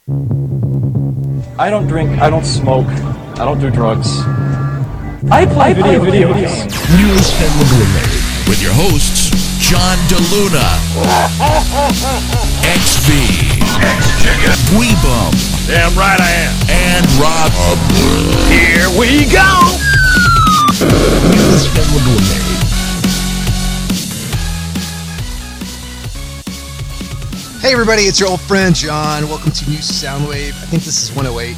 I don't drink, I don't smoke, I don't do drugs. I play video games. News and Lagoon with your hosts, John DeLuna, XV, Weebum, damn right I am, and Rob. Here we go! News and Lagoon. Hey everybody, it's your old friend John. Welcome to New Soundwave. I think this is 108.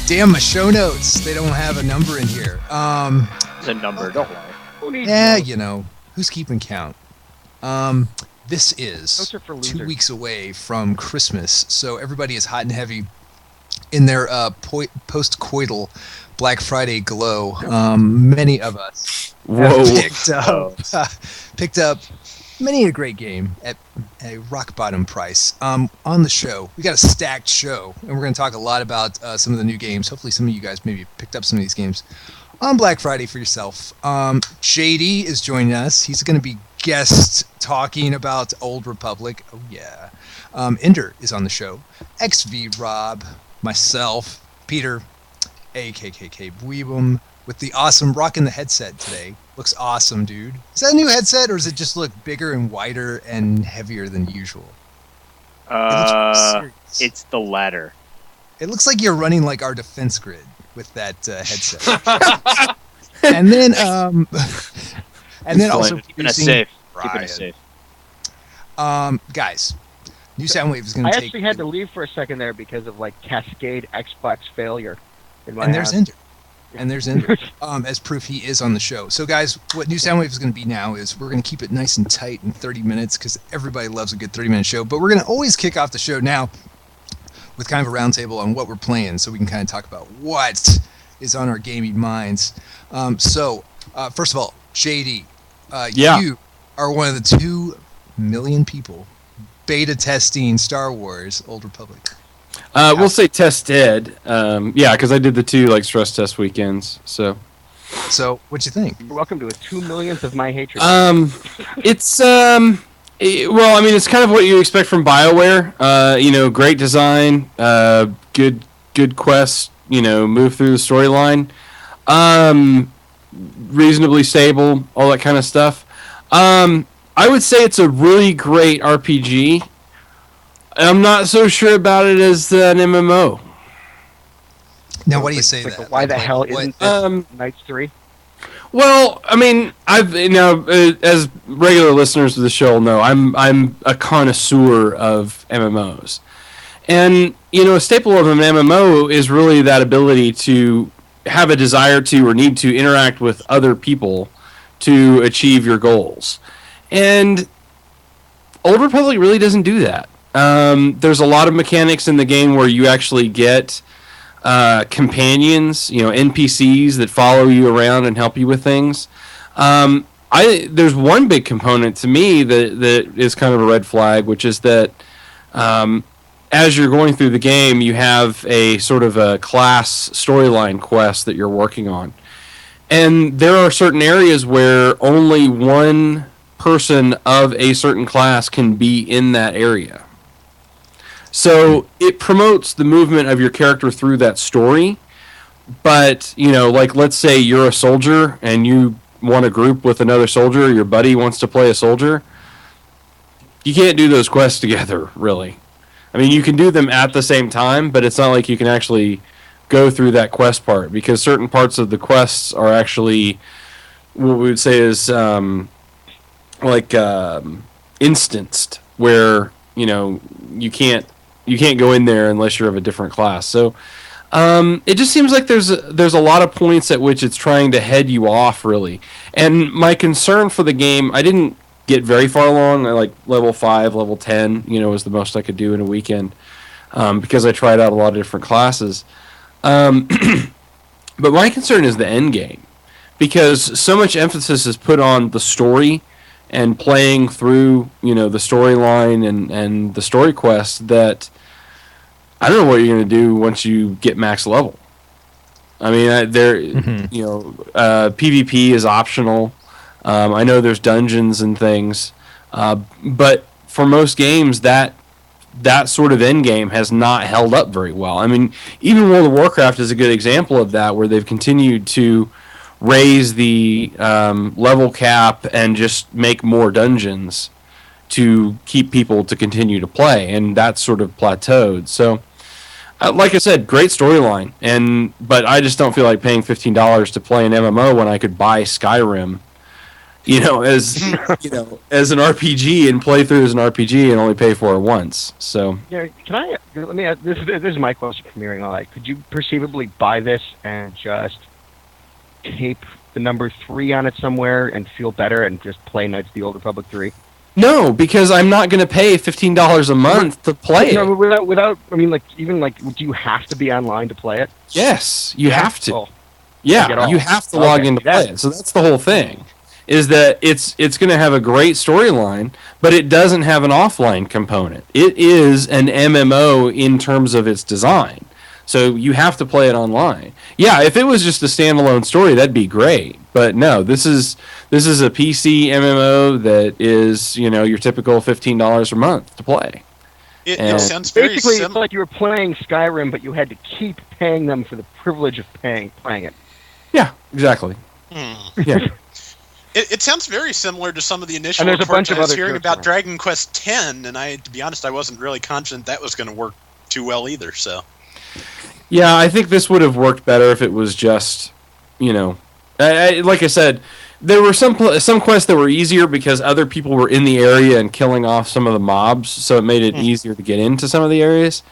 Damn, my show notes. They don't have a number in here. It's a number, don't lie. Yeah, you know, who's keeping count? This is Notes are for 2 losers. weeks away from Christmas, so everybody is hot and heavy in their post-coital Black Friday glow. Many of us have picked up many a great game at a rock bottom price. On the show, we got a stacked show, and we're going to talk a lot about some of the new games. Hopefully some of you guys maybe picked up some of these games on Black Friday for yourself. JD is joining us. He's going to be guest talking about Old Republic. Oh yeah. Ender is on the show. XV Rob, myself, Peter, AKKK Weebum, with the awesome rocking the headset today. Looks awesome, dude. Is that a new headset, or does it just look bigger and wider and heavier than usual? It's the latter. It looks like you're running like our defense grid with that headset. and then also Keeping us safe. Keeping us safe. Guys, New Soundwave is going to take... I actually had to leave for a second there because of like Cascade Xbox failure in my And there's house. Ender. And there's Ender. As proof he is on the show. So guys, what New Soundwave is going to be now is we're going to keep it nice and tight in 30 minutes because everybody loves a good 30-minute show. But we're going to always kick off the show now with kind of a roundtable on what we're playing so we can kind of talk about what is on our gaming minds. So, first of all, JD, you are one of the 2 million people beta testing Star Wars Old Republic. We'll say tested. Because I did the 2 stress test weekends. So what'd you think? You're welcome to a 2 millionth of my hatred. It's it's kind of what you expect from BioWare. Great design, good quest. Move through the storyline, reasonably stable, all that kind of stuff. I would say it's a really great RPG. I'm not so sure about it as an MMO. Now, what do you say that? Why the hell isn't this Knights 3? Well, as regular listeners of the show know, I'm a connoisseur of MMOs, and a staple of an MMO is really that ability to have a desire to or need to interact with other people to achieve your goals, and Old Republic really doesn't do that. There's a lot of mechanics in the game where you actually get companions, NPCs that follow you around and help you with things. There's one big component to me that is kind of a red flag, which is that as you're going through the game, you have a sort of a class storyline quest that you're working on. And there are certain areas where only one person of a certain class can be in that area. So it promotes the movement of your character through that story, but, let's say you're a soldier and you want to group with another soldier, your buddy wants to play a soldier, you can't do those quests together, really. You can do them at the same time, but it's not like you can actually go through that quest part, because certain parts of the quests are actually what we would say is instanced, where, you can't go in there unless you're of a different class. So it just seems like there's a lot of points at which it's trying to head you off, really. And my concern for the game, I didn't get very far along. I level 5, level 10, was the most I could do in a weekend, because I tried out a lot of different classes. But my concern is the end game, because so much emphasis is put on the story and playing through, the storyline and the story quest, that I don't know what you're going to do once you get max level. PvP is optional. I know there's dungeons and things, but for most games, that that sort of end game has not held up very well. I mean, even World of Warcraft is a good example of that, where they've continued to raise the level cap and just make more dungeons to keep people to continue to play, and that's sort of plateaued. So, like I said, great storyline, but I just don't feel like paying $15 to play an MMO when I could buy Skyrim, as as an RPG and play through as an RPG and only pay for it once. So Yeah, let me ask, this is my question from hearing all that. Could you perceivably buy this and just tape the number 3 on it somewhere and feel better and just play Knights of the Old Republic 3? no, because I'm not going to pay $15 a month to play it. No, without. I mean, do you have to be online to play it? Yes, you have to. Oh, Yeah, you have to log in to play it. So that's the whole thing. Is that it's going to have a great storyline, but it doesn't have an offline component. It is an MMO in terms of its design. So you have to play it online. Yeah, if it was just a standalone story, that'd be great. But no, this is a PC MMO that is, your typical $15 a month to play. It sounds very basically, it's similar. like you were playing Skyrim, but you had to keep paying them for the privilege of playing it. Yeah, exactly. Yeah. It sounds very similar to some of the initial And there's a reports bunch of I was other hearing jokes about on it. Dragon Quest X, and to be honest, I wasn't really confident that was going to work too well either. So Yeah, I think this would have worked better if it was just, like I said, there were some quests that were easier because other people were in the area and killing off some of the mobs, so it made it easier to get into some of the areas.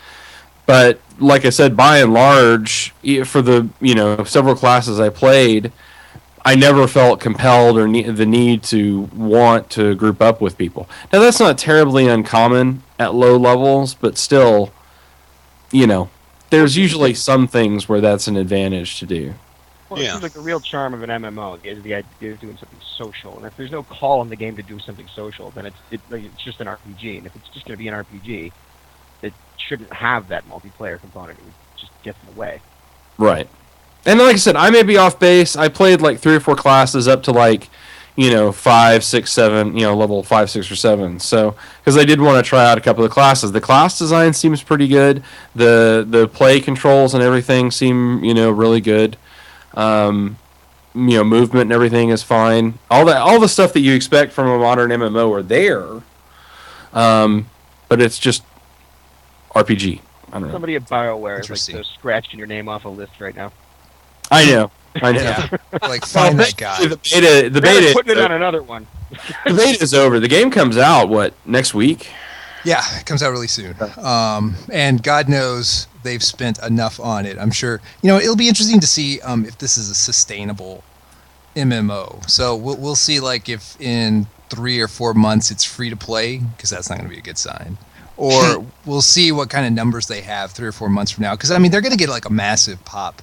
But like I said, by and large, for the several classes I played, I never felt compelled or the need to want to group up with people. Now that's not terribly uncommon at low levels, but still, there's usually some things where that's an advantage to do. Well, it seems like the real charm of an MMO is the idea of doing something social. And if there's no call in the game to do something social, then it's just an RPG. And if it's just going to be an RPG, it shouldn't have that multiplayer component. It would just get in the way. Right. And like I said, I may be off base. I played like 3 or 4 classes up to 5, 6, 7, level 5, 6, or 7. So, because I did want to try out a couple of classes. The class design seems pretty good. The play controls and everything seem, really good. Movement and everything is fine. All the stuff that you expect from a modern MMO are there. But it's just RPG. I don't know. Somebody at BioWare is Interesting. scratching your name off a list right now. I know. Yeah. Like, find that guy. The beta, They're putting it on another one. the beta is over. The game comes out next week? Yeah, it comes out really soon. And God knows they've spent enough on it. I'm sure. It'll be interesting to see if this is a sustainable MMO. So we'll see, if in 3 or 4 months it's free to play, because that's not going to be a good sign. Or we'll see what kind of numbers they have 3 or 4 months from now. Because, they're going to get a massive pop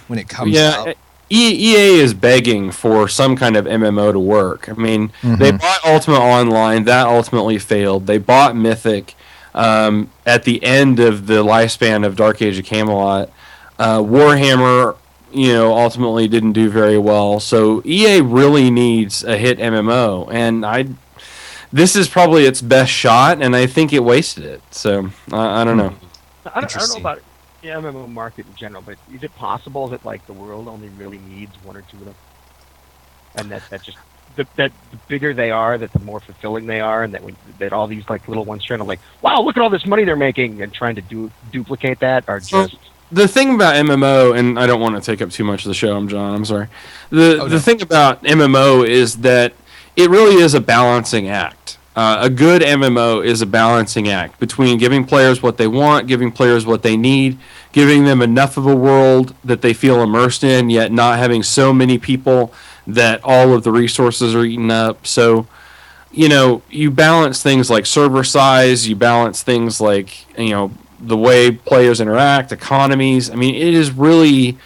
when it comes out. EA is begging for some kind of MMO to work. They bought Ultima Online. That ultimately failed. They bought Mythic at the end of the lifespan of Dark Age of Camelot. Warhammer, ultimately didn't do very well. So EA really needs a hit MMO. And this is probably its best shot, and I think it wasted it. So, I don't know. I don't know about the MMO market in general, but is it possible that the world only really needs 1 or 2 of them, and that just the bigger they are, that the more fulfilling they are, and that all these little ones trying to wow, look at all this money they're making, and trying to duplicate that are just. The thing about MMO, and I don't want to take up too much of the show, I'm sorry. The thing about MMO is that it really is a balancing act. A good MMO is a balancing act between giving players what they want, giving players what they need, giving them enough of a world that they feel immersed in, yet not having so many people that all of the resources are eaten up. So, you balance things like server size, you balance things like, the way players interact, economies. It is really...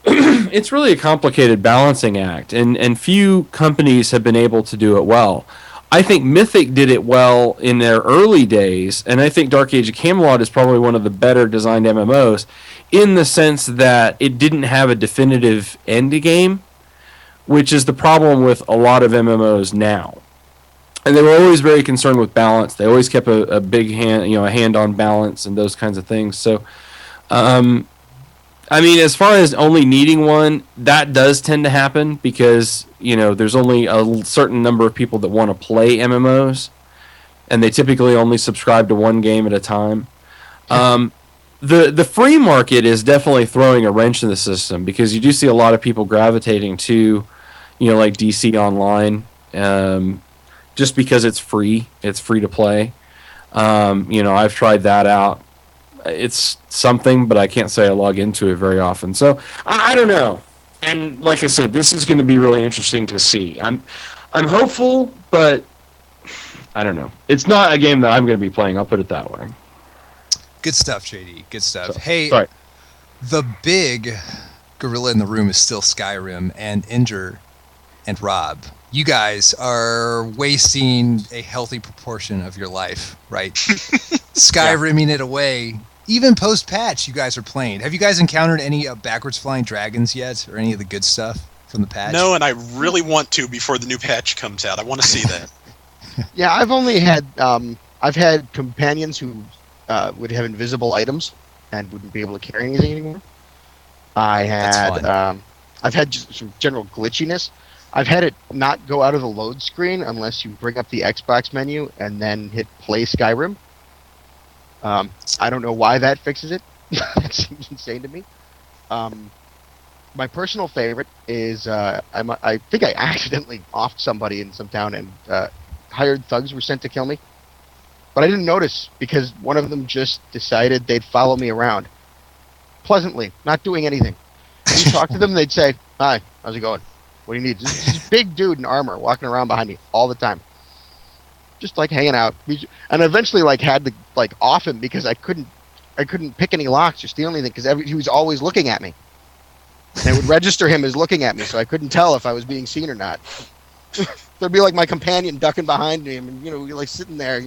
it's really a complicated balancing act, and few companies have been able to do it well. I think Mythic did it well in their early days, and I think Dark Age of Camelot is probably one of the better designed MMOs in the sense that it didn't have a definitive end game, which is the problem with a lot of MMOs now. and they were always very concerned with balance. They always kept a big hand, a hand on balance and those kinds of things. So, I mean, as far as only needing one, that does tend to happen because there's only a certain number of people that want to play MMOs, and they typically only subscribe to one game at a time. The free market is definitely throwing a wrench in the system because you do see a lot of people gravitating to, like DC Online, just because it's free to play. I've tried that out. It's something, but I can't say I log into it very often. So I don't know. And like I said, this is going to be really interesting to see. I'm hopeful, but I don't know. It's not a game that I'm going to be playing. I'll put it that way. Good stuff, JD. Good stuff. So, hey, sorry. The big gorilla in the room is still Skyrim, and Inger and Rob. You guys are wasting a healthy proportion of your life, right? Skyrimming it away. Even post-patch, you guys are playing. Have you guys encountered any backwards flying dragons yet, or any of the good stuff from the patch? No, and I really want to before the new patch comes out. I want to see that. Yeah, I've only had I've had companions who would have invisible items and wouldn't be able to carry anything anymore. I've had just some general glitchiness. I've had it not go out of the load screen unless you bring up the Xbox menu and then hit play Skyrim. I don't know why that fixes it. That seems insane to me. My personal favorite is I think I accidentally offed somebody in some town and hired thugs were sent to kill me. But I didn't notice because one of them just decided they'd follow me around. Pleasantly, not doing anything. You talk to them, they'd say, "Hi, how's it going? What do you need?" This big dude in armor walking around behind me all the time. Just like hanging out. And I eventually had to off him because I couldn't pick any locks or steal anything because he was always looking at me. And it would register him as looking at me, so I couldn't tell if I was being seen or not. There'd be my companion ducking behind him and sitting there,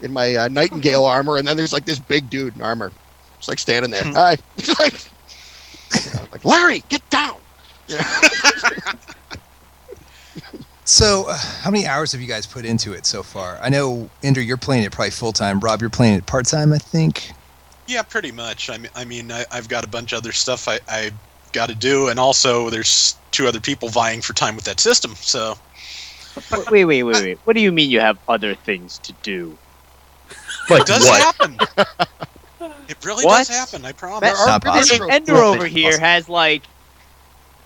in my Nightingale armor, and then there's this big dude in armor, just standing there. Hi, Larry, get down. So, how many hours have you guys put into it so far? I know, Ender, you're playing it probably full time. Rob, you're playing it part time, I think. Yeah, pretty much. I've got a bunch of other stuff I got to do, and also there's 2 other people vying for time with that system. So. Wait. What do you mean you have other things to do? It does happen. It really does happen, I promise. Ender over here has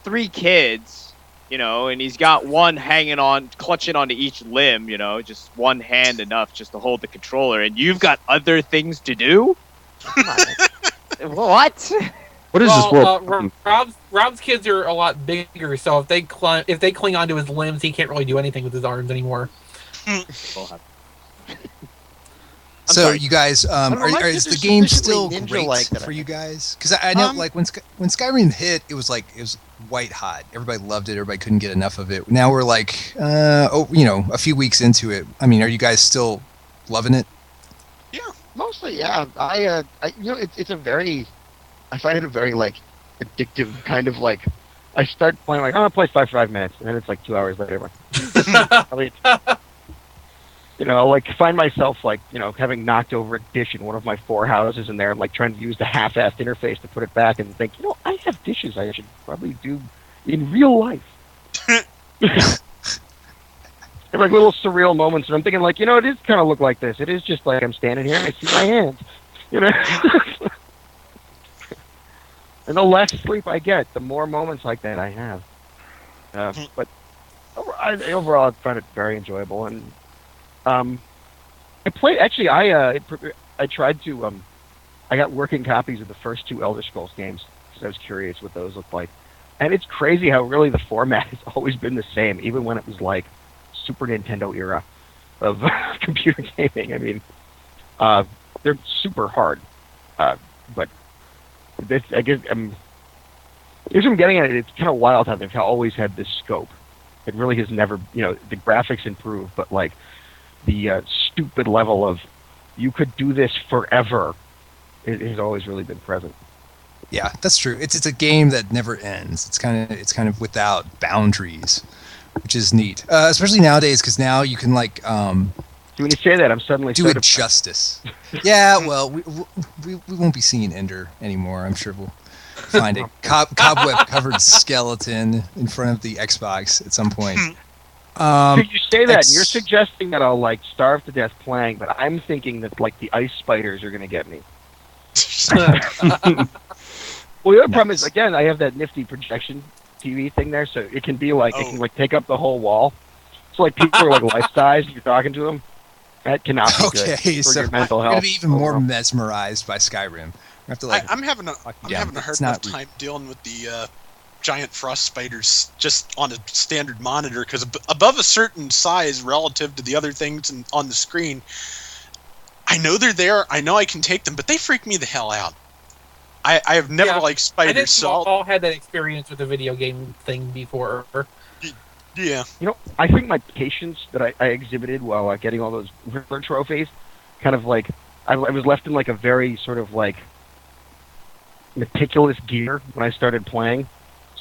3 kids, and he's got one clutching onto each limb, just one hand enough just to hold the controller, and you've got other things to do? What? What is this world? Rob's kids are a lot bigger, so if they cling onto his limbs, he can't really do anything with his arms anymore. So you guys, is the game still great for you guys? Because I know, when Skyrim hit, it was white hot. Everybody loved it. Everybody couldn't get enough of it. Now we're a few weeks into it. I mean, are you guys still loving it? Yeah, mostly. Yeah, it's a very. I find it a very addictive kind of I start playing I'm gonna play 5 minutes, and then it's 2 hours later. Find myself having knocked over a dish in one of my 4 houses, and there I'm trying to use the half-assed interface to put it back, and think, I have dishes I should probably do in real life. And little surreal moments, and I'm thinking it is kind of look like this. It is just I'm standing here and I see my hands, And the less sleep I get, the more moments like that I have. But overall, I find it very enjoyable. And I played. Actually, I tried to. I got working copies of the first 2 Elder Scrolls games because I was curious what those looked like. And it's crazy how really the format has always been the same, even when it was Super Nintendo era of computer gaming. I mean, they're super hard, but. This, I guess, here's what I'm getting at. It's kind of wild how they've always had this scope. It really has never, the graphics improve, but the stupid level of you could do this forever has always really been present. Yeah, that's true. It's a game that never ends. It's kind of without boundaries, which is neat, especially nowadays because now you can like See, when you say that, I'm suddenly do so it depressed. justice. Yeah, well, we won't be seeing Ender anymore. I'm sure we'll find a cobweb covered skeleton in front of the Xbox at some point. So you say that, and you're suggesting that I'll like starve to death playing, but I'm thinking that like the ice spiders are going to get me. Well, the other problem is, again, I have that nifty projection TV thing there, so it can be like it can like take up the whole wall. So like people are like life size, you're talking to them. That cannot be good for so your mental you're health. gonna be even more mesmerized by Skyrim. We have to like. I'm having a hard enough time dealing with the giant frost spiders just on a standard monitor because above a certain size relative to the other things on the screen, I know they're there. I know I can take them, but they freak me the hell out. I have never liked spiders. I think we all had that experience with the video game thing before. Yeah. You know, I think my patience that I exhibited while getting all those Riddler trophies, kind of like I was left in like a very sort of like meticulous gear when I started playing.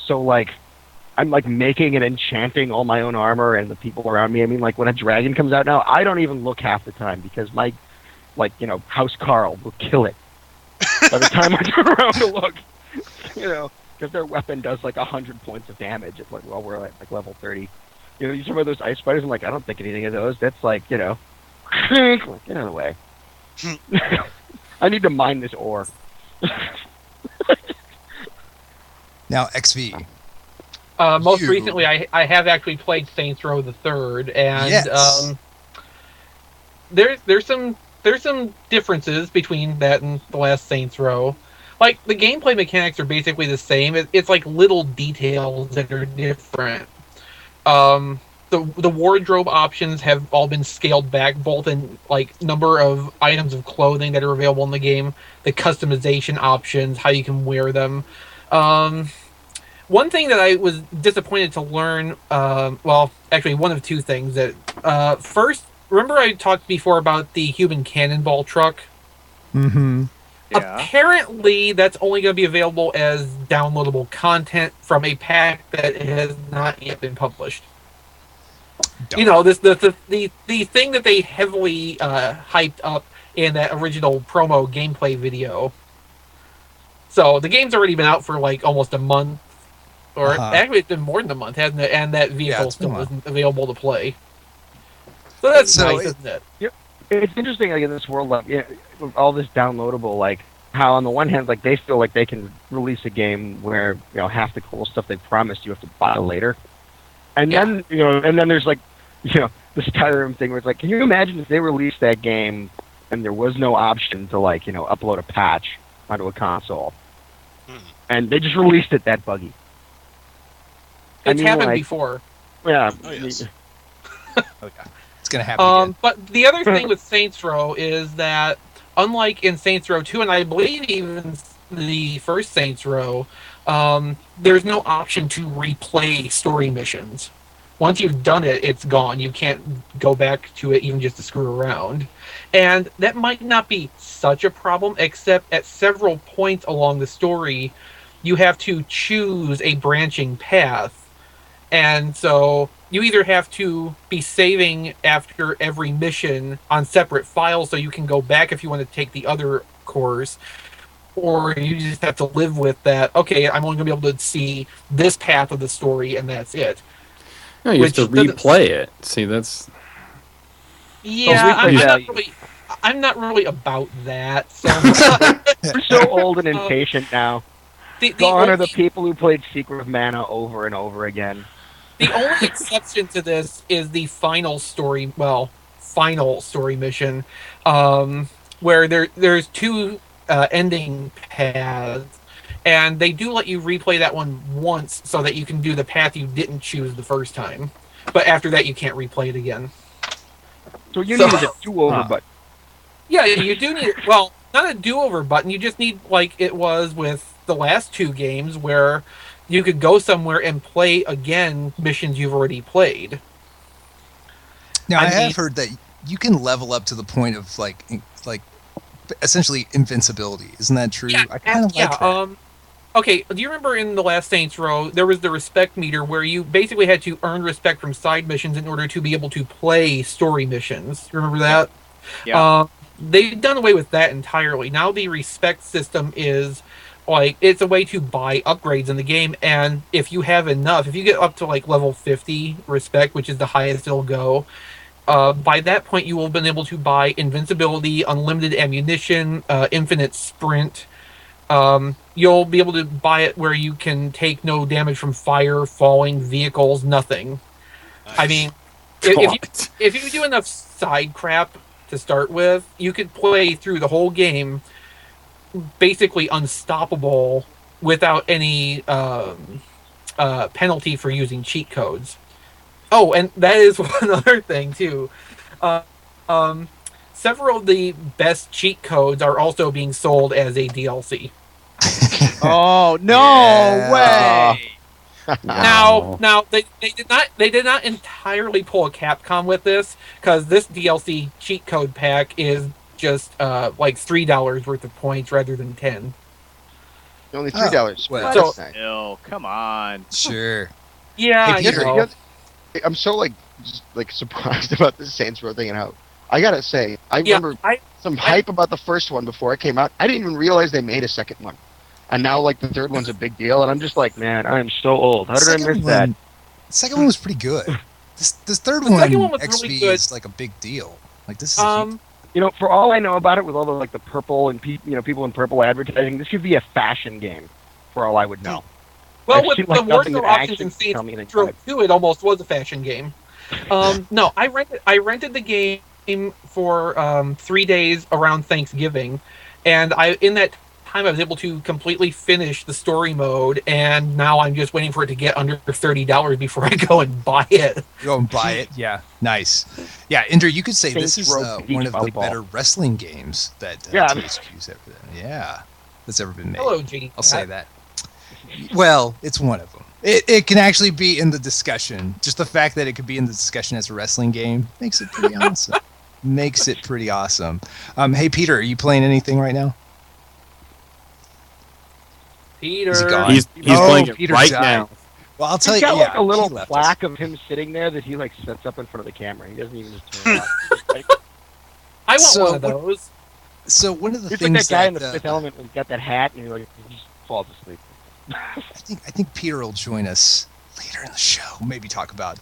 So like I'm like making and enchanting all my own armor and the people around me. I mean, like when a dragon comes out now, I don't even look half the time because my House Carl will kill it by the time I turn around to look. Because their weapon does like 100 points of damage. It's like, well, we're at like level 30. You talk about those ice spiders. I'm like, I don't think anything of those. That's like, get out of the way. I need to mine this ore. Now XV. Most recently, I have actually played Saints Row the Third, and yes. There's some differences between that and the last Saints Row. Like, the gameplay mechanics are basically the same. It's like little details that are different. The wardrobe options have all been scaled back, both in like number of items of clothing that are available in the game, the customization options, how you can wear them. One thing that I was disappointed to learn, well, actually one of two things. That first, remember I talked before about the human cannonball truck? Mm-hmm. Yeah. Apparently, that's only going to be available as downloadable content from a pack that has not yet been published. Dumb. You know, the thing that they heavily hyped up in that original promo gameplay video. So the game's already been out for like almost a month, or actually it's been more than a month, hasn't it? And that vehicle still isn't available to play. So that's nice, isn't it? Yep. It's interesting, like in this world, like with all this downloadable, like how on the one hand, like they feel like they can release a game where half the cool stuff they promised you have to buy later, and then and then there's like the Skyrim thing where it's like, can you imagine if they released that game and there was no option to like upload a patch onto a console, and they just released it that buggy. It's happened before. Yeah. Oh, yes. Okay. It's gonna happen again. But the other thing with Saints Row is that, unlike in Saints Row 2, and I believe even the first Saints Row, there's no option to replay story missions. Once you've done it, it's gone. You can't go back to it even just to screw around. And that might not be such a problem, except at several points along the story, you have to choose a branching path. And so you either have to be saving after every mission on separate files so you can go back if you want to take the other course, or you just have to live with that, okay, I'm only going to be able to see this path of the story and that's it. No, you have to replay it. See, that's... Yeah, I'm not really about that. So We're so old and impatient now. Gone are the people who played Secret of Mana over and over again. The only exception to this is the final story mission, where there's two ending paths, and they do let you replay that one once so that you can do the path you didn't choose the first time. But after that, you can't replay it again. So you need a do-over button. Yeah, you do need, well, not a do-over button, you just need, like it was with the last two games, where you could go somewhere and play again missions you've already played. Now, I have heard that you can level up to the point of like essentially invincibility. Isn't that true? Yeah, I kind of like that. Okay, do you remember in the last Saints Row, there was the respect meter where you basically had to earn respect from side missions in order to be able to play story missions? Remember that? Yeah. They've done away with that entirely. Now the respect system is like it's a way to buy upgrades in the game, and if you have enough, if you get up to like level 50 respect, which is the highest it'll go, by that point you will have been able to buy invincibility, unlimited ammunition, infinite sprint. You'll be able to buy it where you can take no damage from fire, falling, vehicles, nothing. I Nice. mean, if you do enough side crap to start with, you could play through the whole game basically unstoppable without any penalty for using cheat codes. Oh, and that is one other thing too. Uh, um, Several of the best cheat codes are also being sold as a DLC. Oh no Yeah. way! Now they did not entirely pull a Capcom with this because this DLC cheat code pack is just like $3 worth of points rather than 10. Only $3. well. So- That's nice. No, come on. Sure. Yeah, Hey, you Peter, know. I'm so just surprised about the Saints Row thing and how I gotta say I remember some hype about the first one before it came out. I didn't even realize they made a second one, and now like the third one's a big deal, and I'm just like, Man, I am so old. How did I miss that? The second one was pretty good. This third The one, second one was XP really good. is like a big deal. Like this is a huge, You know, for all I know about it, with all the like the purple and people in purple advertising, this could be a fashion game. For all I would know. Well, I've with seen, the like, nothing Warsaw that options in actually tell me Saints anything Row about 2, it almost was a fashion game. No, I rented the game for 3 days around Thanksgiving, and in that time I was able to completely finish the story mode, and now I'm just waiting for it to get under $30 before I go and buy it. go and buy it. Yeah, nice. Yeah, Indra, you could say this Saints is Row Beach one of the Volleyball. better wrestling games that Yeah. THQ's ever that's ever been made. Hello, JD. I'll say that. Well, it's one of them. It can actually be in the discussion. Just the fact that it could be in the discussion as a wrestling game makes it pretty awesome. Makes it pretty awesome. Hey, Peter, are you playing anything right now? Peter. Is he gone? He's Oh, playing it Peter right died. now. Well, I'll tell He's you. got Yeah, like a little he left us. plaque of him sitting there that he like sets up in front of the camera. He doesn't even just turn it off. I want So one of those. So one of the He's like things that guy in the that, Fifth Element who's got that hat and he just falls asleep. I think Peter will join us later in the show. Maybe talk about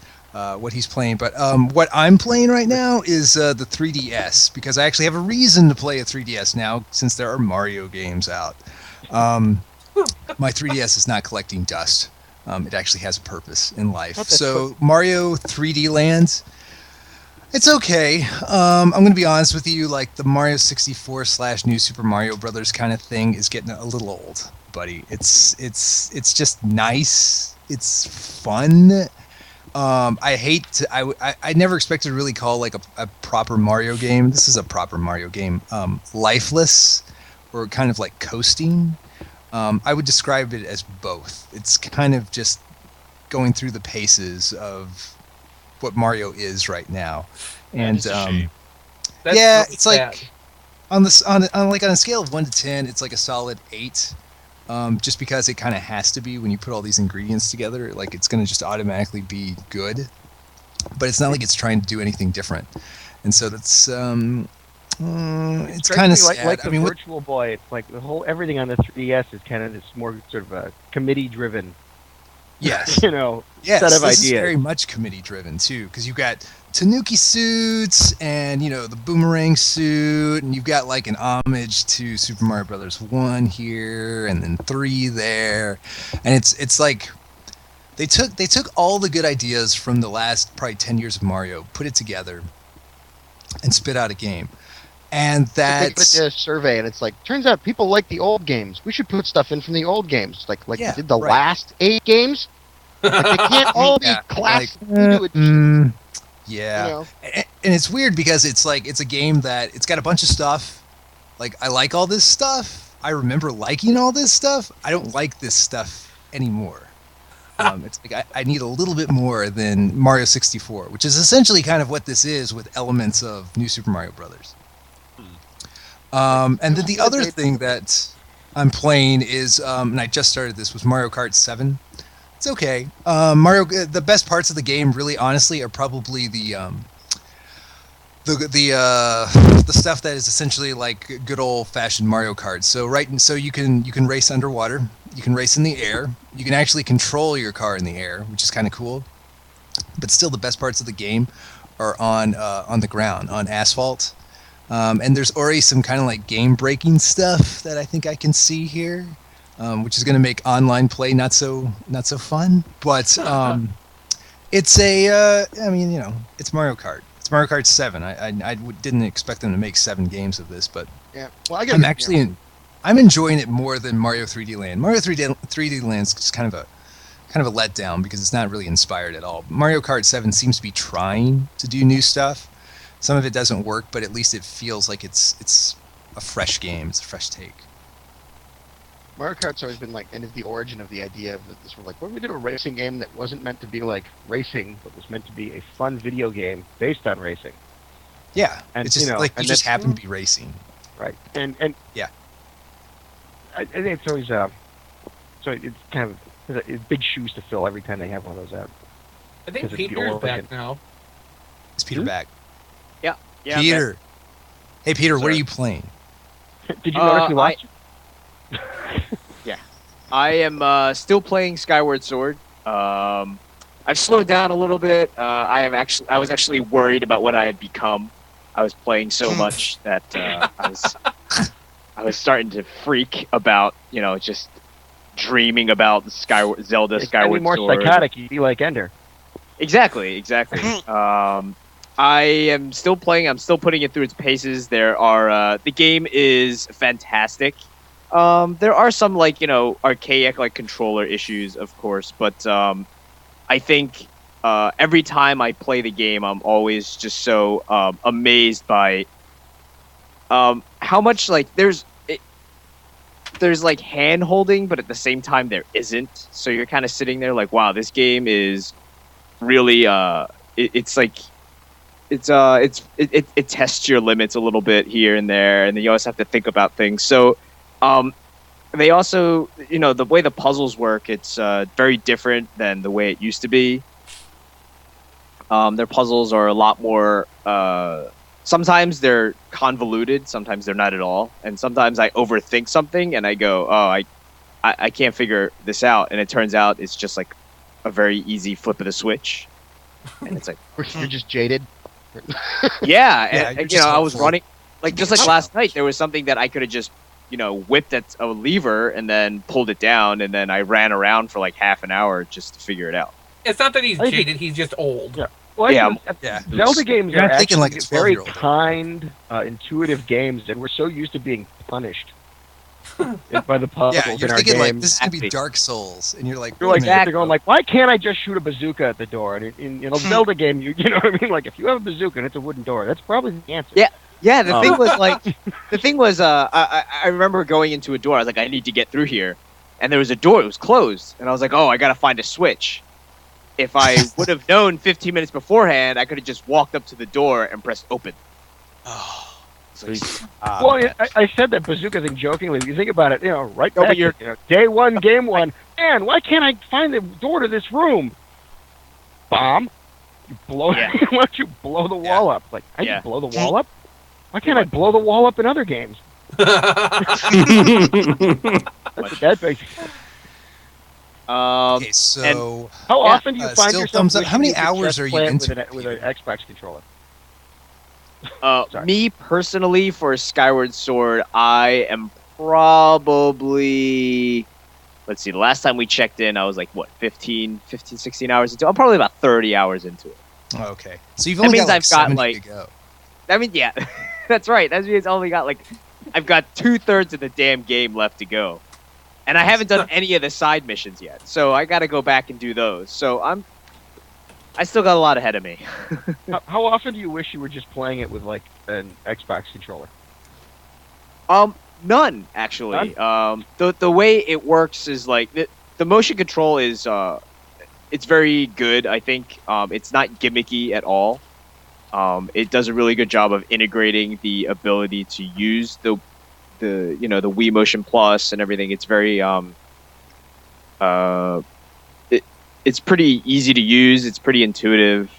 what he's playing. But what I'm playing right now is the 3DS because I actually have a reason to play a 3DS now since there are Mario games out. My 3DS is not collecting dust. It actually has a purpose in life. So Mario 3D Land, it's okay. I'm going to be honest with you. Like the Mario 64 / New Super Mario Brothers kind of thing is getting a little old, buddy. It's just nice. It's fun. I hate to. I never expected to really call like a proper Mario game. This is a proper Mario game. Lifeless or kind of like coasting. I would describe it as both. It's kind of just going through the paces of what Mario is right now, and That's a shame. That's yeah, really it's like sad. on a scale of 1 to 10, it's like a solid 8. Just because it kind of has to be when you put all these ingredients together, like it's going to just automatically be good. But it's not like it's trying to do anything different, and so that's it's kind of sad. like the I mean, Virtual Boy. It's like the whole everything on the 3DS is kind of this more sort of a committee-driven, yes, set of this ideas. is very much committee driven too, because you've got Tanuki suits and the boomerang suit, and you've got like an homage to Super Mario Brothers 1 here, and then 3 there, and it's like they took all the good ideas from the last probably 10 years of Mario, put it together, and spit out a game, and They that's did a survey, and it's like, turns out people like the old games. We should put stuff in from the old games, like Yeah, they did the right. last 8 games. Like, they can't all be Yeah, classic. like, You yeah. know? And it's weird because it's like it's a game that it's got a bunch of stuff. Like I like all this stuff. I remember liking all this stuff. I don't like this stuff anymore. It's like I need a little bit more than Mario 64, which is essentially kind of what this is with elements of New Super Mario Brothers. And then the other thing that I'm playing is, and I just started this, was Mario Kart 7. It's okay. The best parts of the game, really, honestly, are probably the stuff that is essentially like good old fashioned Mario Kart. So you can race underwater, you can race in the air, you can actually control your car in the air, which is kind of cool. But still, the best parts of the game are on the ground, on asphalt. And there's already some kind of like game breaking stuff that I think I can see here, which is going to make online play not so fun. But it's it's Mario Kart. It's Mario Kart 7. I didn't expect them to make 7 games of this, but yeah. Well, I'm enjoying it more than Mario 3D Land. Mario 3D Land's just kind of a letdown because it's not really inspired at all. Mario Kart 7 seems to be trying to do new stuff. Some of it doesn't work, but at least it feels like it's a fresh game. It's a fresh take. Mario Kart's always been like, and is the origin of the idea of this. We're like, what if we did a racing game that wasn't meant to be like racing, but was meant to be a fun video game based on racing? Yeah, and it's just you just happen to be racing, right? And yeah, I think it's always so it's kind of it's big shoes to fill every time they have one of those out. I think Peter's back now. Is Peter back? Yeah. Peter. Hey, Peter, what are you playing? Did you notice we lost you? Yeah, I am still playing Skyward Sword. I've slowed down a little bit. I was actually worried about what I had become. I was playing so much that I was starting to freak about, just dreaming about Zelda Skyward Sword. More psychotic, you'd be like Ender. Exactly. I am still playing. I'm still putting it through its paces. The game is fantastic. There are some archaic controller issues, of course, but I think every time I play the game, I'm always just so amazed by how much there's hand holding, but at the same time there isn't. So you're kind of sitting there like, wow, this game is really it tests your limits a little bit here and there, and then you always have to think about things. So they also, the way the puzzles work, it's very different than the way it used to be. Their puzzles are a lot more, sometimes they're convoluted, sometimes they're not at all, and sometimes I overthink something and I go, oh, I can't figure this out, and it turns out it's just like a very easy flip of the switch, and it's like you're just jaded. Yeah, and I was running just like last night. There was something that I could have just whipped at a lever and then pulled it down, and then I ran around for like half an hour just to figure it out. It's not that he's jaded; he's just old. Yeah. Well, Zelda games are actually like very kind, intuitive games, and we're so used to being punished by the puzzles you're in our thinking games. This is gonna be Dark Souls, and you're like, they're going like, why can't I just shoot a bazooka at the door? And in a Zelda game, you know what I mean? Like, if you have a bazooka and it's a wooden door, that's probably the answer. Yeah. The thing was, I remember going into a door. I was like, I need to get through here, and there was a door. It was closed, and I was like, oh, I gotta find a switch. If I would have known 15 minutes beforehand, I could have just walked up to the door and pressed open. Oh. I said that bazooka thing jokingly. If you think about it, right back day one, game one. Man, why can't I find the door to this room? Bomb. You blow. Why don't you blow the wall up? Like, I can blow the wall up. Why can't I blow the wall up in other games? That's what that makes. Okay, so how often do you find still yourself? thumbs up. How many hours are you into with an Xbox controller? Me personally, for Skyward Sword, I am probably, let's see, the last time we checked in, I was like, 15, 16 hours into it. I'm probably about 30 hours into it. Okay. So you've only got like 70 to go. I mean, yeah, that's right. That means I've got 2/3 of the damn game left to go. And I haven't done any of the side missions yet. So I got to go back and do those. So I still got a lot ahead of me. How often do you wish you were just playing it with like an Xbox controller? None actually. The way it works is like the motion control is it's very good. I think it's not gimmicky at all. It does a really good job of integrating the ability to use the Wii Motion Plus and everything. It's very it's pretty easy to use. It's pretty intuitive.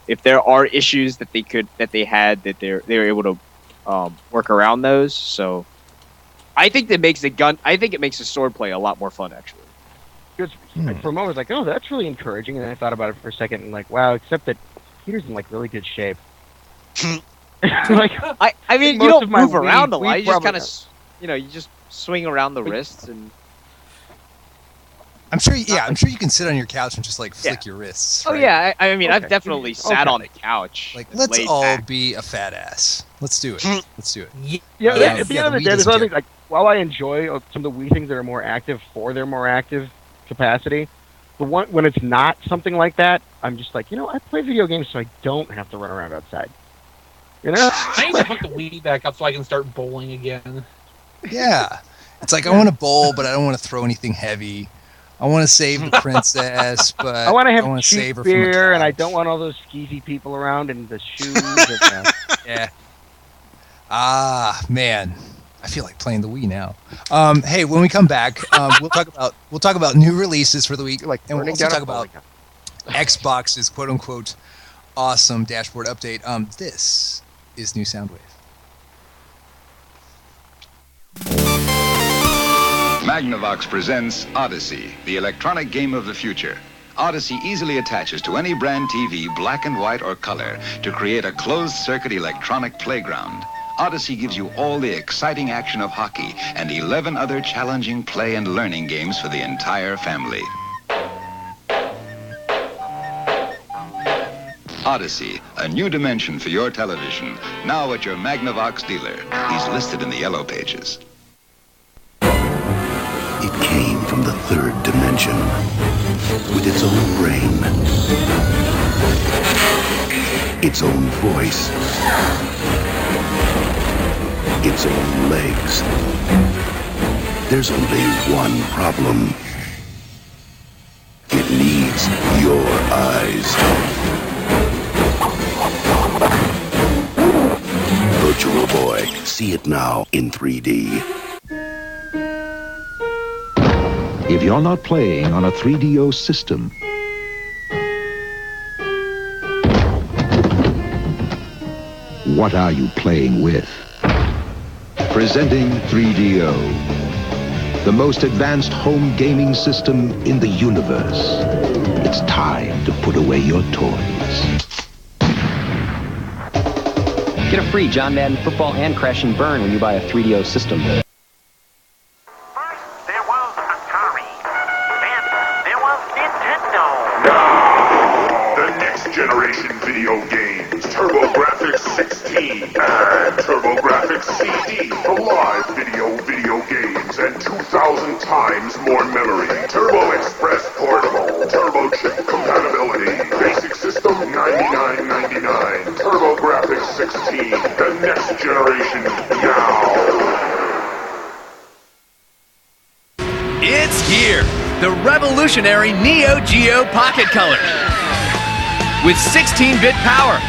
If there are issues that they were able to work around those. So I think it makes the sword play a lot more fun, actually. Because for a moment I was like, oh, that's really encouraging, and then I thought about it for a second and like, wow, except that Peter's in like really good shape. Like, I mean, you don't move around a lot. You just kind of, you just swing around the wrists and. I'm sure you can sit on your couch and just like flick your wrists. Oh right? yeah, I mean, I've definitely sat on a couch. Like, let's laid all back. be a fat ass. Let's do it. Let's do it. Yeah, at the end of the Wii day, there's doesn't other care. things like while I enjoy some of the Wii things that are more active for their more active capacity, the one when it's not something like that, I'm just like, I play video games so I don't have to run around outside. I need to hook the Wii back up so I can start bowling again. Yeah, it's like I want to bowl, but I don't want to throw anything heavy. I want to save the princess, but I want to have save cheap her from a beer, and I couch. don't want all those skeezy people around and the shoes. And, Yeah. Ah, man. I feel like playing the Wii now. Hey, when we come back, we'll talk about new releases for the week, Like and we'll burning also down talk a about bowling alley. Xbox's quote unquote awesome dashboard update. This is new Soundwave. Magnavox presents Odyssey, the electronic game of the future. Odyssey easily attaches to any brand TV, black and white or color, to create a closed-circuit electronic playground. Odyssey gives you all the exciting action of hockey and 11 other challenging play and learning games for the entire family. Odyssey, a new dimension for your television. Now at your Magnavox dealer. He's listed in the yellow pages. It came from the third dimension, with its own brain, its own voice, its own legs. There's only one problem. It needs your eyes. Virtual Boy. See it now in 3D. If you're not playing on a 3DO system, what are you playing with? Presenting 3DO, the most advanced home gaming system in the universe. It's time to put away your toys. Get a free John Madden Football and Crash and Burn when you buy a 3DO system. Generation video games, TurboGrafx 16 and TurboGrafx CD for live video games and 2,000 times more memory. Turbo Express Portable, Turbo Chip compatibility, basic system $99.99. TurboGrafx 16, the next generation now. It's here, the revolutionary Neo Geo Pocket Color. With 16-bit power,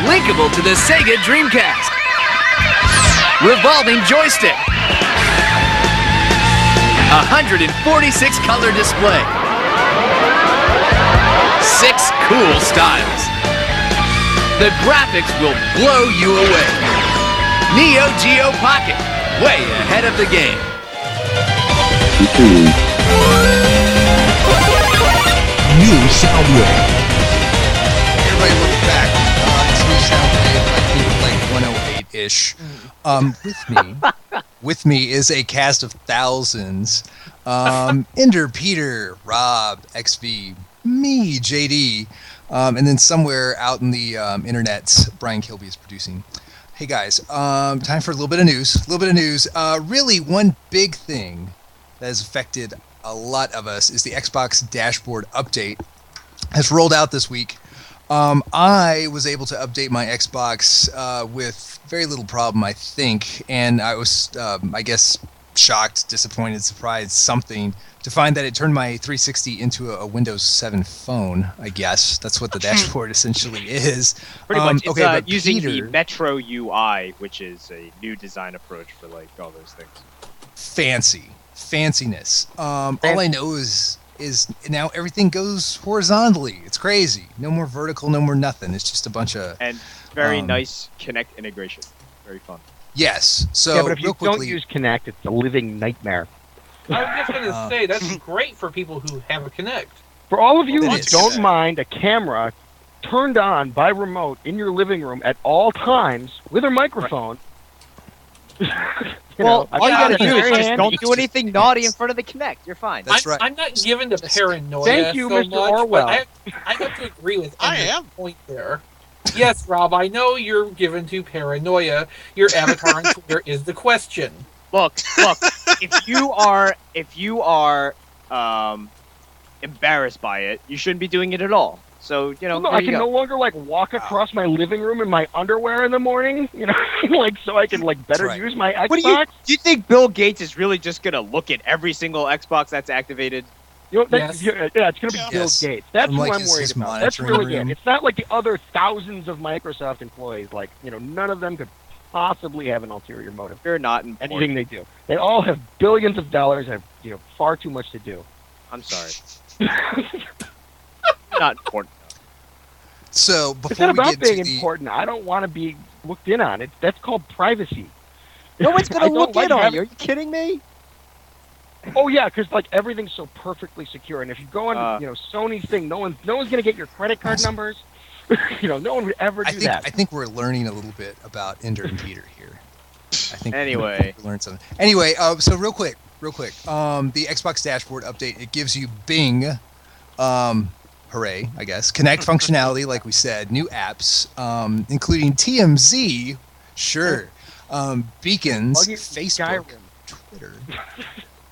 linkable to the Sega Dreamcast, revolving joystick, 146 color display, 6 cool styles. The graphics will blow you away. Neo Geo Pocket, way ahead of the game. New Soundwave. Everybody look back. It's new Soundwave, I think like 108-ish. With me is a cast of thousands. Ender, Peter, Rob, XV, me, JD, and then somewhere out in the internets, Brian Kilby is producing. Hey guys, time for a little bit of news. Really, one big thing that has affected a lot of us is the Xbox dashboard update has rolled out this week. I was able to update my Xbox with very little problem, I think, and I was, I guess, shocked, disappointed, surprised, something, to find that it turned my 360 into a Windows 7 phone, I guess. That's what the dashboard essentially is. Pretty much. It's but using Peter, the Metro UI, which is a new design approach for like all those things. fanciness. All I know is now everything goes horizontally. It's crazy. No more vertical, no more nothing. It's just a bunch of... And very nice Kinect integration. Very fun. Yes. So, yeah, but if you real quickly, don't use Kinect, it's a living nightmare. I was just gonna say that's great for people who have a Kinect. For all of you It who is. don't mind a camera turned on by remote in your living room at all times with a microphone. Well, all you gotta do is very just handy. don't do anything naughty in front of the Kinect. You're fine. That's right. I'm not given to paranoia. Thank you, so Mr. much, Orwell. But I have to agree with I Andrew's am. point there. Yes, Rob, I know you're given to paranoia. Your avatar on Twitter is the question. Look. If you are embarrassed by it, you shouldn't be doing it at all. So No, there I you can go. no longer walk across my living room in my underwear in the morning, so I can better right. use my Xbox. What do you think Bill Gates is really just gonna look at every single Xbox that's activated? Yes. Yeah, it's gonna be Bill Yes. Gates. That's From, who like, I'm his worried about. That's monitoring really room. good. It's not like the other thousands of Microsoft employees. None of them could possibly have an ulterior motive. They're not important. Anything they do, they all have billions of dollars. Have far too much to do. I'm sorry. Not important. so It's before not we about get being to the... important. I don't want to be looked in on. That's called privacy. No one's gonna I don't look like in on having- you. Are you kidding me? Oh yeah, because everything's so perfectly secure, and if you go on, Sony's thing, no one's gonna get your credit card numbers. No one would ever do that. I think we're learning a little bit about Ender and Peter here. I think Anyway. we learned something. Anyway, so real quick. The Xbox dashboard update, it gives you Bing, hooray, I guess, Connect functionality, like we said, new apps, including TMZ, sure, beacons, Facebook, Twitter,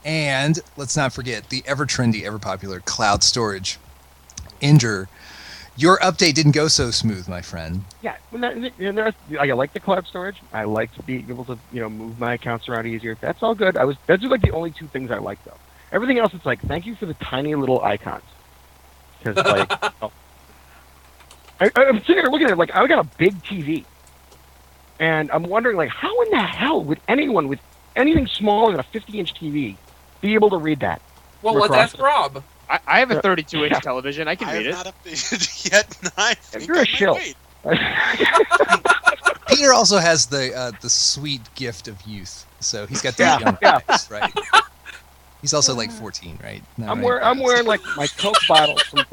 and let's not forget the ever trendy, ever popular cloud storage. Ender, your update didn't go so smooth, my friend. Yeah, I like the cloud storage. I like to be able to, move my accounts around easier. That's all good. Those are the only two things I like, though. Everything else, it's thank you for the tiny little icons. Because I'm sitting here looking at it, I got a big TV, and I'm wondering, how in the hell would anyone with anything smaller than a 50-inch TV be able to read that? Well, let's ask Rob. I have a 32-inch television. I can read it. I have not updated yet, and I think You're I a might shill. wait. Peter also has the sweet gift of youth, so he's got the young eyes, right? He's also 14, right? No, I'm right? wearing my Coke bottles from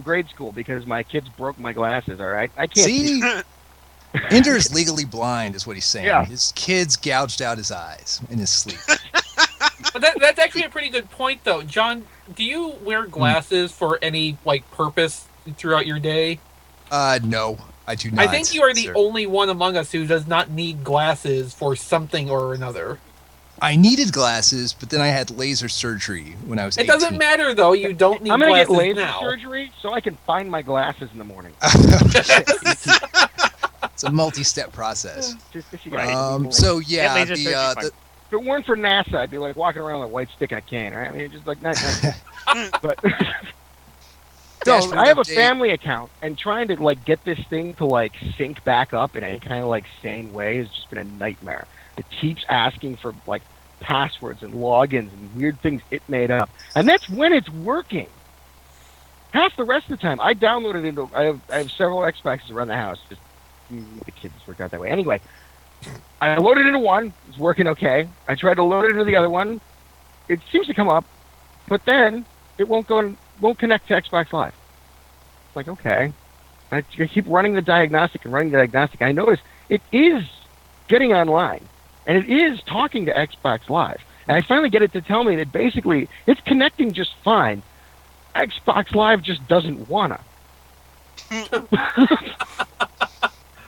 grade school because my kids broke my glasses. All right, I can't See, Ender is legally blind, is what he's saying. Yeah. His kids gouged out his eyes in his sleep. But that's actually a pretty good point, though. John, do you wear glasses for any purpose throughout your day? No, I do not. I think you are the sir. only one among us who does not need glasses for something or another. I needed glasses, but then I had laser surgery when I was 18. It doesn't matter, though. You don't need I'm gonna glasses get laser now. surgery so I can find my glasses in the morning. It's a multi-step process. Right. So yeah, If it weren't for NASA, I'd be walking around with a white stick and a cane, right? I mean, just not but so Dashboard I have a update. family account, and trying to get this thing to sync back up in any kind of sane way has just been a nightmare. It keeps asking for passwords and logins and weird things it made up, and that's when it's working. Half the rest of the time, I downloaded into. I have several Xboxes around the house. Just the kids work out that way. Anyway, I loaded into one. It's working okay. I tried to load it into the other one. It seems to come up, but then it won't connect to Xbox Live. It's okay. I keep running the diagnostic and running the diagnostic. I notice it is getting online, and it is talking to Xbox Live. And I finally get it to tell me that basically it's connecting just fine. Xbox Live just doesn't wanna.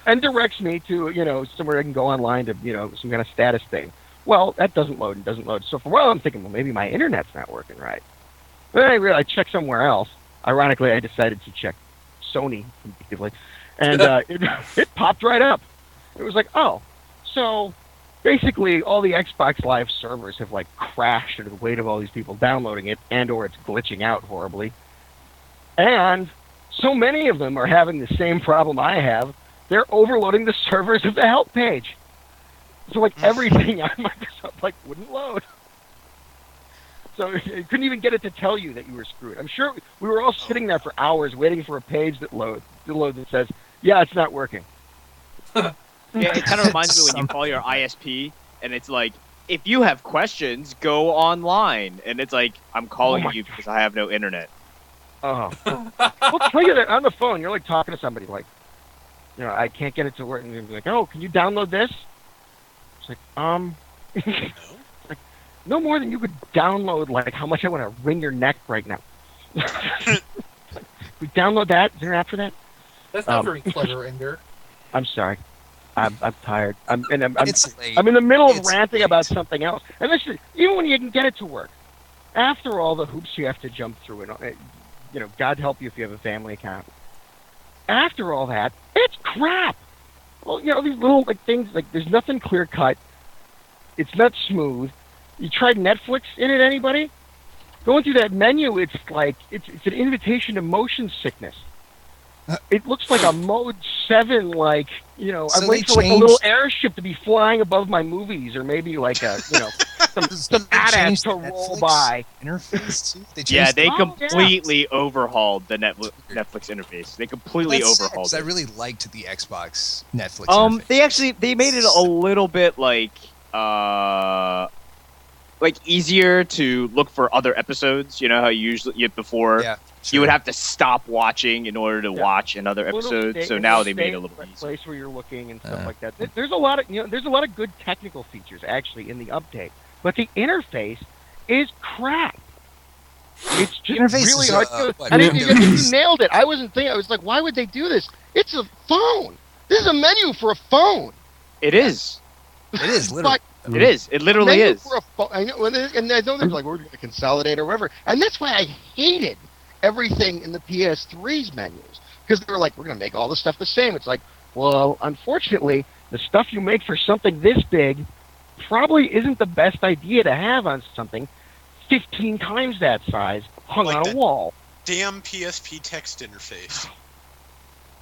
And directs me to, somewhere I can go online to, some kind of status thing. Well, that doesn't load and doesn't load. So for a while I'm thinking, well, maybe my internet's not working right. Then I checked somewhere else. Ironically, I decided to check Sony, and it popped right up. It was oh, so basically all the Xbox Live servers have like crashed under the weight of all these people downloading it, and/or it's glitching out horribly. And so many of them are having the same problem I have. They're overloading the servers of the help page. So like everything on Microsoft like wouldn't load. So you couldn't even get it to tell you that you were screwed. I'm sure we were all sitting there for hours waiting for a page that that says, "Yeah, it's not working." Yeah, it kind of reminds me when you call your ISP and it's like, if you have questions, go online. And it's like, I'm calling you because I have no internet. Oh. We'll tell you that on the phone. You're like talking to somebody like, I can't get it to work. And you're like, oh, can you download this? It's like, It's like, no more than you could download, like, how much I want to wring your neck right now. We download that? Is there an app for that? That's not very clever, Ender. I'm sorry. I'm tired. I'm in the middle of ranting about something else. And listen, even when you can get it to work, after all the hoops you have to jump through, and God help you if you have a family account. After all that, it's crap. Well, these little things, there's nothing clear cut. It's not smooth. You tried Netflix in it, anybody? Going through that menu, it's like it's an invitation to motion sickness. It looks like a Mode 7, I'm waiting for a little airship to be flying above my movies, or maybe like a, some badass to roll by. Interface too? They completely overhauled the Netflix interface. They completely overhauled it. I really liked the Xbox Netflix interface. They made it a little bit easier to look for other episodes. You know how before you would have to stop watching in order to watch another episode. So now they made it a little easier. Place where you're looking and stuff like that. There's a lot of good technical features actually in the update, but the interface is crap. It's just really hard. You nailed it. I wasn't thinking. I was like, why would they do this? It's a phone. This is a menu for a phone. It is. It is literally. It is. It literally is. For a phone. I know, and I know they're like, we're going to consolidate or whatever, and that's why I hated everything in the PS3's menus, because they were like, we're going to make all the stuff the same. It's like, well, unfortunately, the stuff you make for something this big probably isn't the best idea to have on something 15 times that size hung on a wall. Damn PSP text interface.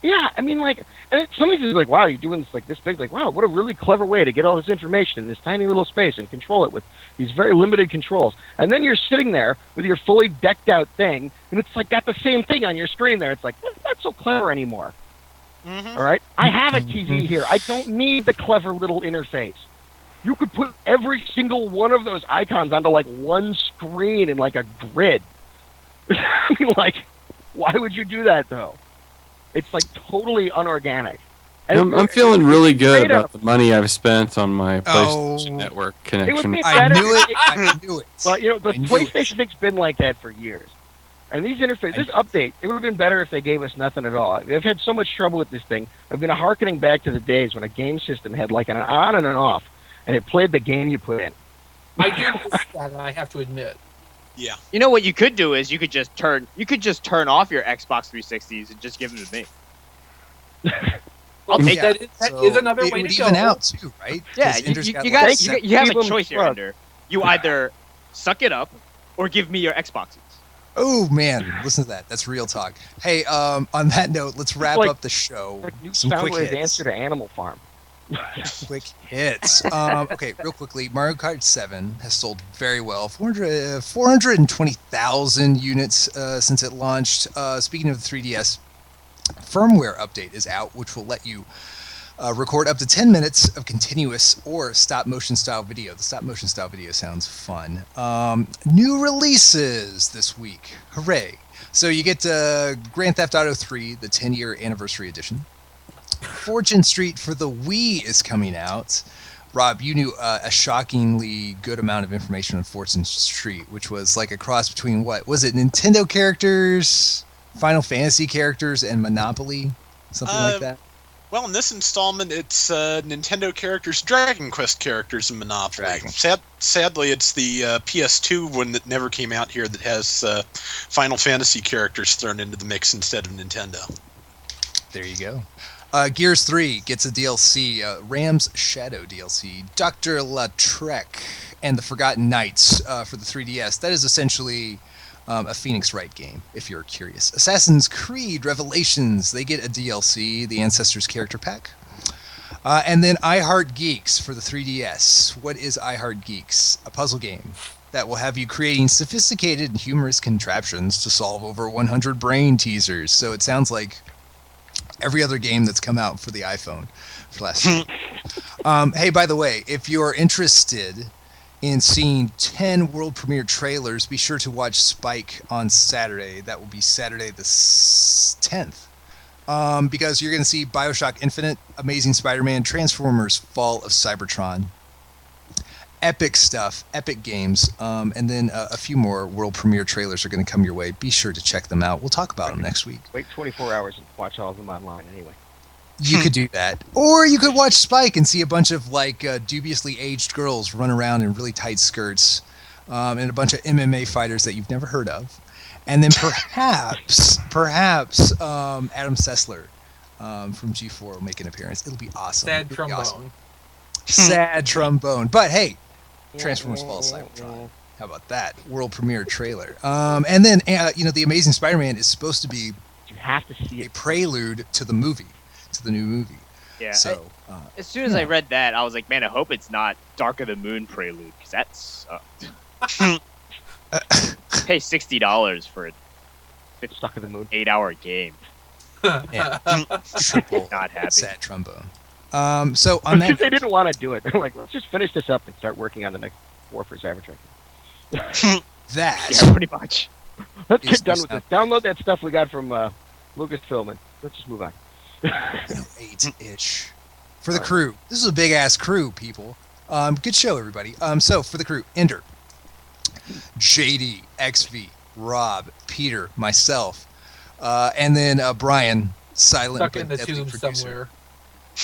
Yeah, I mean, and somebody's just like, wow, you're doing this big. Like, wow, what a really clever way to get all this information in this tiny little space and control it with these very limited controls. And then you're sitting there with your fully decked out thing, and it's got the same thing on your screen there. It's like, that's not so clever anymore. Mm-hmm. All right? I have a TV here. I don't need the clever little interface. You could put every single one of those icons onto, one screen in, a grid. I mean, why would you do that, though? It's totally unorganic. I'm feeling really good about the money I've spent on my PlayStation Network connection. I knew it. But the PlayStation thing's been like that for years. And these interfaces, this update, it would have been better if they gave us nothing at all. I've had so much trouble with this thing. I've been hearkening back to the days when a game system had an on and an off, and it played the game you put in. I do miss that, I have to admit. Yeah. You know what you could do is you could just turn off your Xbox 360s and just give them to me. I'll take that. That is another way to go. Even out too, right? Yeah, you have a choice here, Ender. You either suck it up or give me your Xboxes. Oh man, listen to that. That's real talk. Hey, on that note, let's wrap up the show. Some quick hits. Answer to Animal Farm. Quick hits. Okay, real quickly. Mario Kart 7 has sold very well. 420,000 units since it launched. Speaking of the 3DS, firmware update is out, which will let you record up to 10 minutes of continuous or stop-motion style video. The stop-motion style video sounds fun. New releases this week. Hooray. So you get Grand Theft Auto 3, the 10-year anniversary edition. Fortune Street for the Wii is coming out. Rob, you knew a shockingly good amount of information on Fortune Street, which was a cross between what? Was it Nintendo characters, Final Fantasy characters, and Monopoly? Something like that? Well, in this installment, it's Nintendo characters, Dragon Quest characters, and Monopoly. Sadly, it's the PS2 one that never came out here that has Final Fantasy characters thrown into the mix instead of Nintendo. There you go. Gears 3 gets a DLC, Ram's Shadow DLC, Dr. Lautrec, and the Forgotten Knights for the 3DS. That is essentially a Phoenix Wright game, if you're curious. Assassin's Creed Revelations, they get a DLC, the Ancestors Character Pack. And then I Heart Geeks for the 3DS. What is I Heart Geeks? A puzzle game that will have you creating sophisticated and humorous contraptions to solve over 100 brain teasers. So it sounds like every other game that's come out for the iPhone for last year. Hey, by the way, if you're interested in seeing 10 world premiere trailers, be sure to watch Spike on Saturday. That will be Saturday the 10th. Because you're going to see Bioshock Infinite, Amazing Spider-Man, Transformers, Fall of Cybertron. Epic stuff, epic games, and then a few more world premiere trailers are going to come your way. Be sure to check them out. We'll talk about them next week. Wait 24 hours and watch all of them online anyway. You could do that. Or you could watch Spike and see a bunch of dubiously aged girls run around in really tight skirts and a bunch of MMA fighters that you've never heard of. And then perhaps Adam Sessler from G4 will make an appearance. It'll be awesome. Sad trombone. Awesome. Sad trombone. But hey, Transformers Fall of Cybertron. How about that? World premiere trailer. And then, The Amazing Spider-Man is supposed to be you have to see a prelude to the movie, to the new movie. Yeah. So, as soon as I read that, I was like, man, I hope it's not Dark of the Moon prelude, because that sucked. Pay $60 for a Stuck in the Moon 8-hour game. Yeah. Triple Not happy. sad trombone. So on because that, they didn't want to do it. They're like, let's just finish this up and start working on the next war for Cybertruck. that Yeah, pretty much. Let's get done with this. Download that stuff we got from Lucasfilm and let's just move on. 8-ish for the crew. This is a big ass crew, people. Good show, everybody. So for the crew, Ender, JD, XV, Rob, Peter, myself, and then Brian, silent Stuck but in the deadly tube producer. somewhere.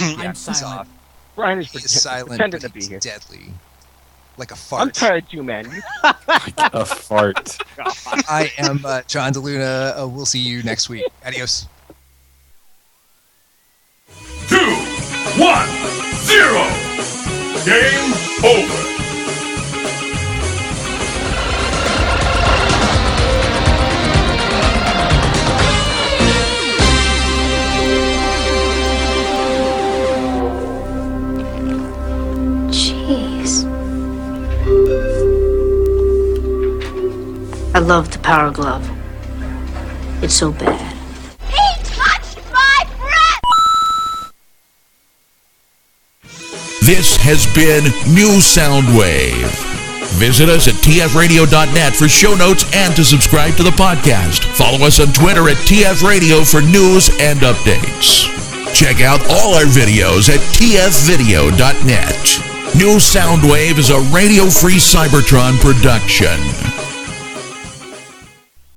Yeah, I'm he's silent. off. Brian is He is silent, pretending but to be he's here. deadly, like a fart. I'm tired too, man. A fart. I am John DeLuna. We'll see you next week. Adios. 2, 1, 0. Game over. Jeez. I love the Power Glove. It's so bad. He touched my breath! This has been New Soundwave. Visit us at tfradio.net for show notes and to subscribe to the podcast. Follow us on Twitter at tfradio for news and updates. Check out all our videos at tfvideo.net. New Soundwave is a Radio Free Cybertron production.